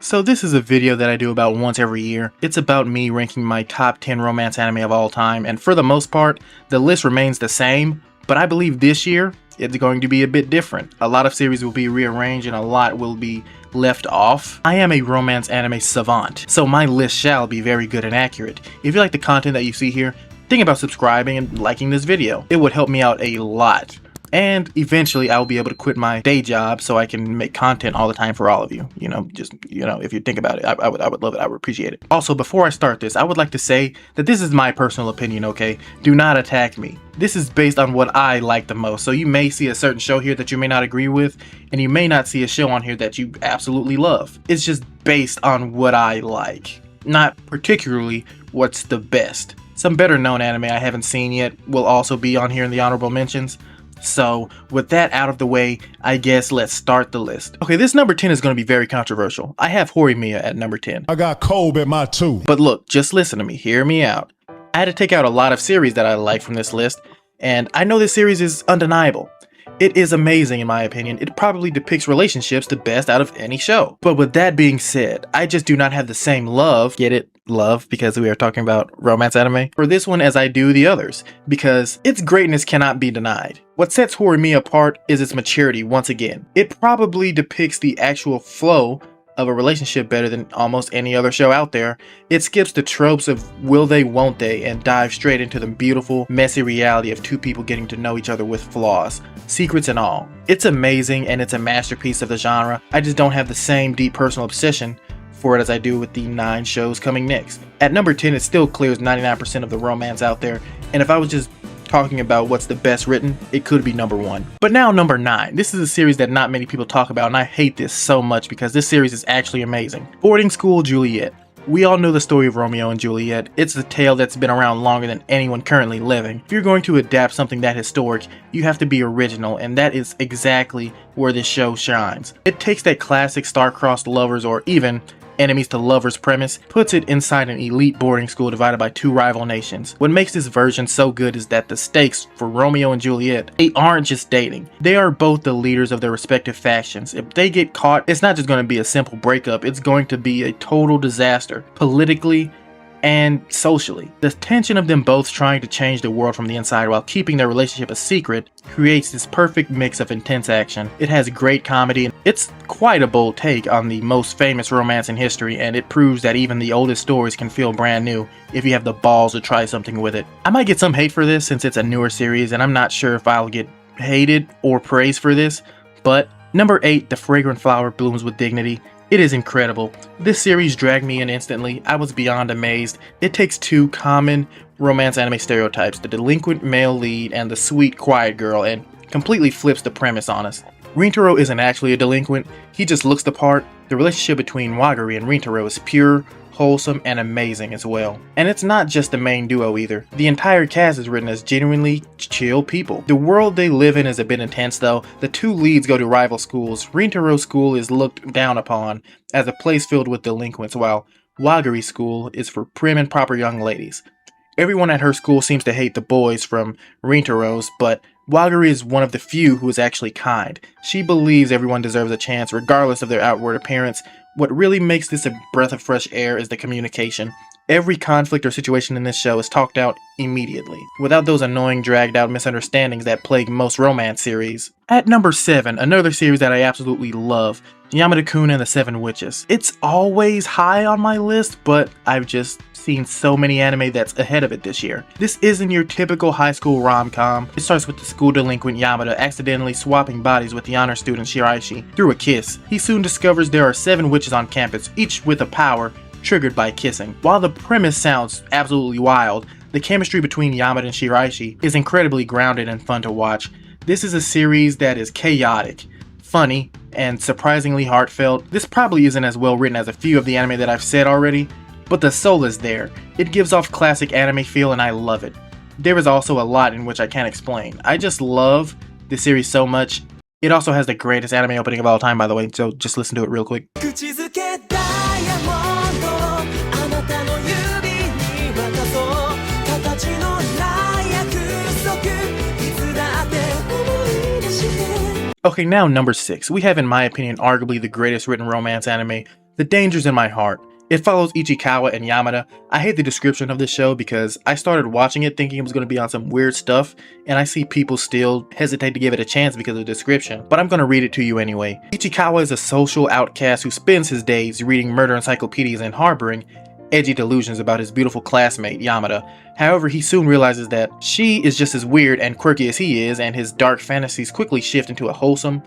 So this is a video that I do about once every year. It's about me ranking my top 10 romance anime of all time, and for the most part, the list remains the same, but I believe this year, it's going to be a bit different. A lot of series will be rearranged and a lot will be left off. I am a romance anime savant, so my list shall be very good and accurate. If you like the content that you see here, think about subscribing and liking this video. It would help me out a lot. And eventually I'll be able to quit my day job so I can make content all the time for all of you. If you think about it, I would love it. I would appreciate it. Also, before I start this, I would like to say that this is my personal opinion, okay? Do not attack me. This is based on what I like the most. So you may see a certain show here that you may not agree with, and you may not see a show on here that you absolutely love. It's just based on what I like, not particularly what's the best. Some better known anime I haven't seen yet will also be on here in the honorable mentions. So with that out of the way, I guess let's start the list. Okay, this number 10 is going to be very controversial. I have Horimiya at number 10. I got Kobe at my 2. But look, just listen to me, hear me out. I had to take out a lot of series that I like from this list, and I know this series is undeniable. It is amazing in my opinion. It probably depicts relationships the best out of any show. But with that being said, I just do not have the same love, get it? Love, because we are talking about romance anime, for this one as I do the others, because its greatness cannot be denied. What sets Horimiya apart is its maturity once again. It probably depicts the actual flow of a relationship better than almost any other show out there. It skips the tropes of will they, won't they, and dives straight into the beautiful, messy reality of two people getting to know each other with flaws, secrets and all. It's amazing and it's a masterpiece of the genre. I just don't have the same deep personal obsession for it as I do with the 9 shows coming next. At number 10, it still clears 99% of the romance out there, and if I was just talking about what's the best written, it could be number 1. But now number 9. This is a series that not many people talk about, and I hate this so much because this series is actually amazing. Boarding School Juliet. We all know the story of Romeo and Juliet. It's a tale that's been around longer than anyone currently living. If you're going to adapt something that historic, you have to be original, and that is exactly where this show shines. It takes that classic star-crossed lovers or even enemies to lovers premise, puts it inside an elite boarding school divided by 2 rival nations. What makes this version so good is that the stakes for Romeo and Juliet, they aren't just dating. They are both the leaders of their respective factions. If they get caught, it's not just going to be a simple breakup, it's going to be a total disaster, politically and socially. The tension of them both trying to change the world from the inside while keeping their relationship a secret creates this perfect mix of intense action. It has great comedy, and it's quite a bold take on the most famous romance in history, and it proves that even the oldest stories can feel brand new if you have the balls to try something with it. I might get some hate for this since it's a newer series, and I'm not sure if I'll get hated or praised for this, but number 8, The Fragrant Flower Blooms with Dignity. It is incredible. This series dragged me in instantly. I was beyond amazed. It takes 2 common romance anime stereotypes, the delinquent male lead and the sweet quiet girl, and completely flips the premise on us. Rintaro isn't actually a delinquent, he just looks the part. The relationship between Wagari and Rintaro is pure, wholesome, and amazing as well. And it's not just the main duo either. The entire cast is written as genuinely chill people. The world they live in is a bit intense though. The 2 leads go to rival schools. Rintaro's school is looked down upon as a place filled with delinquents, while Wagari's school is for prim and proper young ladies. Everyone at her school seems to hate the boys from Rintaro's, but Wagari is one of the few who is actually kind. She believes everyone deserves a chance regardless of their outward appearance. What really makes this a breath of fresh air is the communication. Every conflict or situation in this show is talked out immediately, without those annoying dragged out misunderstandings that plague most romance series. At number 7, another series that I absolutely love, Yamada-kun and the 7 Witches. It's always high on my list, but I've just seen so many anime that's ahead of it this year. This isn't your typical high school rom-com. It starts with the school delinquent Yamada accidentally swapping bodies with the honor student Shiraishi through a kiss. He soon discovers there are 7 witches on campus, each with a power triggered by kissing. While the premise sounds absolutely wild, the chemistry between Yamada and Shiraishi is incredibly grounded and fun to watch. This is a series that is chaotic, funny, and surprisingly heartfelt. This probably isn't as well written as a few of the anime that I've said already, but the soul is there. It gives off classic anime feel and I love it. There is also a lot in which I can't explain. I just love this series so much. It also has the greatest anime opening of all time, by the way, so just listen to it real quick. Okay, now number 6. We have, in my opinion, arguably the greatest written romance anime The Danger's in My Heart. It follows Ichikawa and Yamada. I hate the description of this show because I started watching it thinking it was going to be on some weird stuff, and I see people still hesitate to give it a chance because of the description, but I'm going to read it to you anyway. Ichikawa is a social outcast who spends his days reading murder encyclopedias and harboring edgy delusions about his beautiful classmate, Yamada. However, he soon realizes that she is just as weird and quirky as he is, and his dark fantasies quickly shift into a wholesome,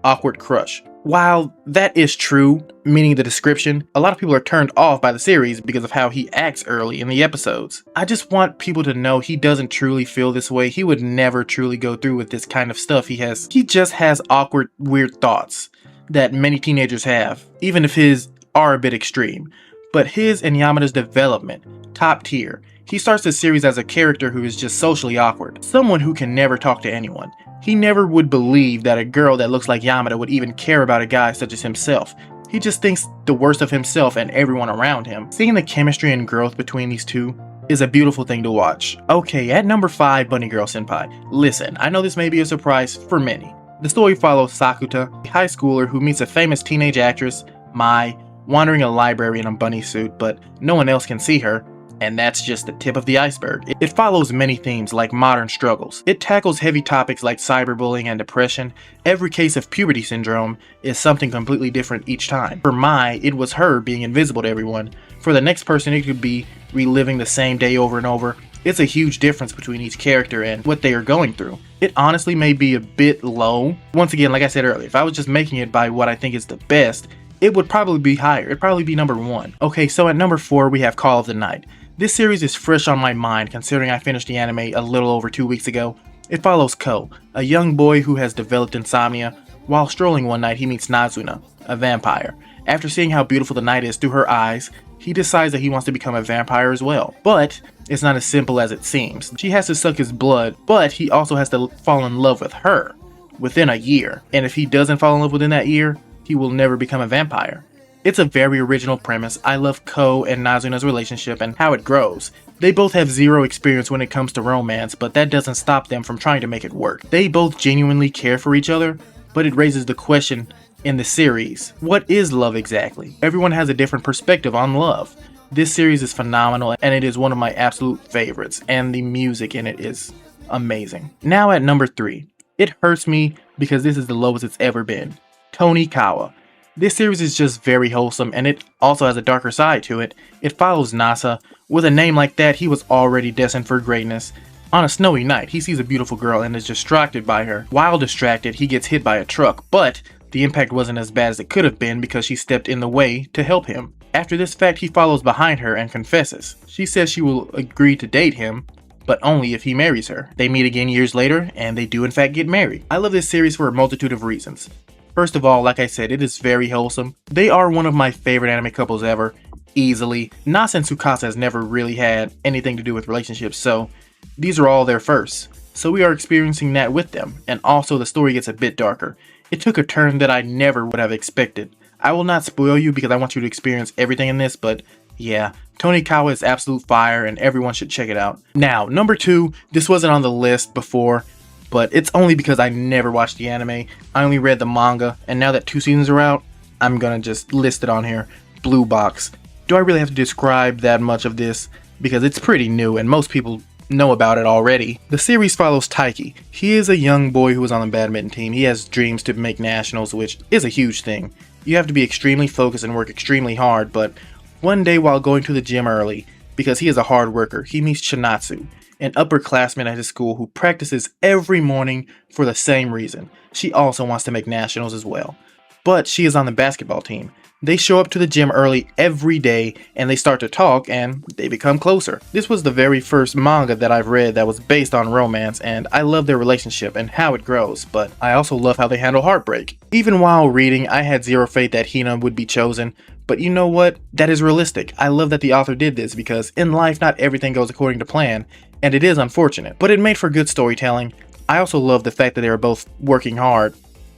awkward crush. While that is true, meaning the description, a lot of people are turned off by the series because of how he acts early in the episodes. I just want people to know he doesn't truly feel this way. He would never truly go through with this kind of stuff. He just has awkward, weird thoughts that many teenagers have, even if his are a bit extreme. But his and Yamada's development, top tier. He starts the series as a character who is just socially awkward, someone who can never talk to anyone. He never would believe that a girl that looks like Yamada would even care about a guy such as himself. He just thinks the worst of himself and everyone around him. Seeing the chemistry and growth between these two is a beautiful thing to watch. Okay, at number 5, Bunny Girl Senpai. Listen, I know this may be a surprise for many. The story follows Sakuta, a high schooler who meets a famous teenage actress, Mai, wandering a library in a bunny suit, but no one else can see her. And that's just the tip of the iceberg. It follows many themes like modern struggles. It tackles heavy topics like cyberbullying and depression. Every case of puberty syndrome is something completely different each time. For Mai, it was her being invisible to everyone. For the next person, it could be reliving the same day over and over. It's a huge difference between each character and what they are going through. It honestly may be a bit low. Once again, like I said earlier, if I was just making it by what I think is the best, it would probably be higher. It'd probably be number 1. Okay, so at number 4, we have Call of the Night. This series is fresh on my mind considering I finished the anime a little over 2 weeks ago. It follows Ko, a young boy who has developed insomnia. While strolling one night, he meets Nazuna, a vampire. After seeing how beautiful the night is through her eyes, he decides that he wants to become a vampire as well. But it's not as simple as it seems. She has to suck his blood, but he also has to fall in love with her within a year. And if he doesn't fall in love within that year, he will never become a vampire. It's a very original premise. I love Ko and Nazuna's relationship and how it grows. They both have zero experience when it comes to romance, but that doesn't stop them from trying to make it work. They both genuinely care for each other, but it raises the question in the series, what is love exactly? Everyone has a different perspective on love. This series is phenomenal and it is one of my absolute favorites, and the music in it is amazing. Now at number 3, it hurts me because this is the lowest it's ever been. Tonikawa. This series is just very wholesome, and it also has a darker side to it. It follows Nasa. With a name like that, he was already destined for greatness. On a snowy night, he sees a beautiful girl and is distracted by her. While distracted, he gets hit by a truck, but the impact wasn't as bad as it could have been because she stepped in the way to help him. After this fact, he follows behind her and confesses. She says she will agree to date him, but only if he marries her. They meet again years later, and they do in fact get married. I love this series for a multitude of reasons. First of all, like I said, it is very wholesome. They are one of my favorite anime couples ever, easily. Nasa and Tsukasa has never really had anything to do with relationships, so these are all their firsts. So we are experiencing that with them, and also the story gets a bit darker. It took a turn that I never would have expected. I will not spoil you because I want you to experience everything in this, but yeah, Tonikawa is absolute fire and everyone should check it out. Now, number 2, this wasn't on the list before, but it's only because I never watched the anime. I only read the manga, and now that 2 seasons are out, I'm gonna just list it on here. Blue Box. Do I really have to describe that much of this? Because it's pretty new and most people know about it already. The series follows Taiki. He is a young boy who is on the badminton team. He has dreams to make nationals, which is a huge thing. You have to be extremely focused and work extremely hard, but one day while going to the gym early, because he is a hard worker, he meets Chinatsu, an upperclassman at his school who practices every morning for the same reason. She also wants to make nationals as well. But she is on the basketball team. They show up to the gym early every day and they start to talk and they become closer. This was the very first manga that I've read that was based on romance, and I love their relationship and how it grows, but I also love how they handle heartbreak. Even while reading, I had zero faith that Hina would be chosen, but you know what? That is realistic. I love that the author did this because in life not everything goes according to plan, and it is unfortunate, but it made for good storytelling. I also love the fact that they are both working hard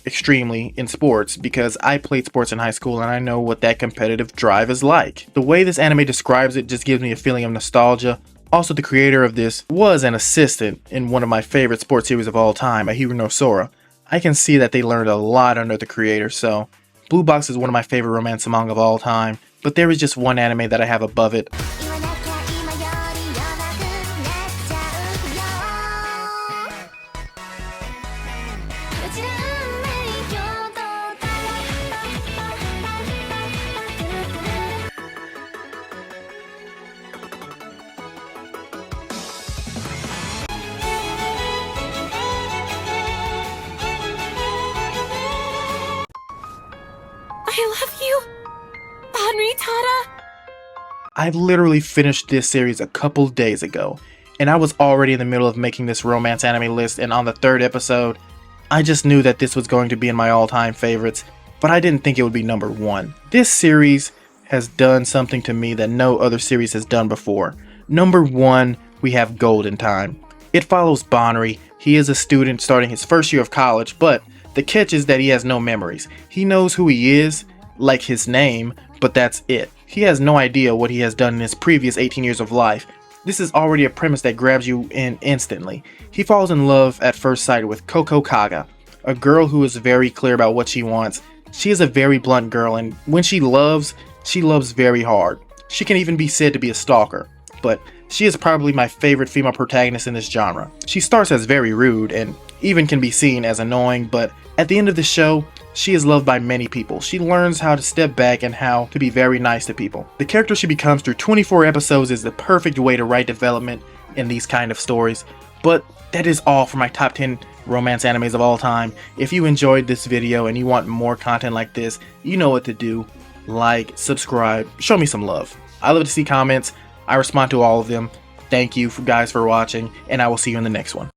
extremely in sports because I played sports in high school and I know what that competitive drive is like. The way this anime describes it just gives me a feeling of nostalgia. Also, the creator of this was an assistant in one of my favorite sports series of all time, Ahiru no Sora. I can see that they learned a lot under the creator, so Blue Box is one of my favorite romance manga of all time, but there is just one anime that I have above it. I love you, Banritada. I literally finished this series a couple days ago, and I was already in the middle of making this romance anime list, and on the 3rd episode, I just knew that this was going to be in my all-time favorites, but I didn't think it would be number 1. This series has done something to me that no other series has done before. Number 1, we have Golden Time. It follows Banri. He is a student starting his first year of college, but the catch is that he has no memories. He knows who he is, like his name, but that's it. He has no idea what he has done in his previous 18 years of life. This is already a premise that grabs you in instantly. He falls in love at first sight with Koko Kaga, a girl who is very clear about what she wants. She is a very blunt girl, and when she loves very hard. She can even be said to be a stalker, but she is probably my favorite female protagonist in this genre. She starts as very rude and even can be seen as annoying, but at the end of the show, she is loved by many people. She learns how to step back and how to be very nice to people. The character she becomes through 24 episodes is the perfect way to write development in these kind of stories. But that is all for my top 10 romance animes of all time. If you enjoyed this video and you want more content like this, you know what to do. Like, subscribe, show me some love. I love to see comments. I respond to all of them. Thank you guys for watching, and I will see you in the next one.